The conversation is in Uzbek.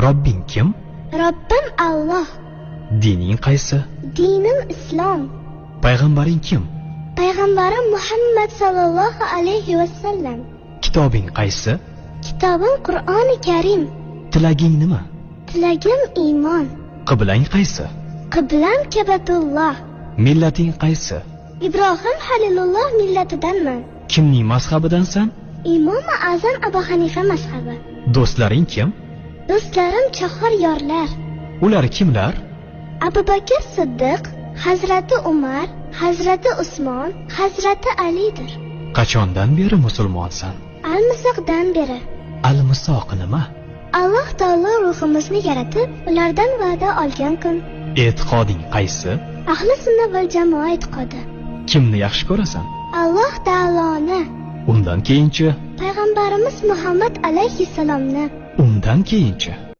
Robbing kim? Robbim Alloh. Dining qaysi? Dinim Islom. Payg'ambaring kim? Payg'ambarim Muhammad sallallohu alayhi va sallam. Kitobing qaysi? Kitobim Qur'oni Karim. Tilaging nima? Tilagim iymon. Qiblang qaysi? Qiblam Kabatulloh. Millating qaysi? Ibrohim Halilulloh millatidanman. Kimning mazhabidansan? Imom Azam Abu Hanifa mazhabi. Do'stlaring kim? Do'stlarim chahor yorlar. Ular kimlar? Abu Bakr Siddiq, Hazrati Umar, Hazrati Usmon, Hazrati Alidir. Qachondan beri musulmonsan? Al-Misoqdan beri. Al-Misoq nima? Alloh taolo ruhimizni yaratib, ulardan va'da olgan kun. E'tiqoding qaysi? Ahli sunna val jamoa e'tiqodi. Kimni yaxshi ko'rasan? Alloh taoloni. Undan keyinchi? Payg'ambarimiz Muhammad alayhissalomni. Undan keyinchi?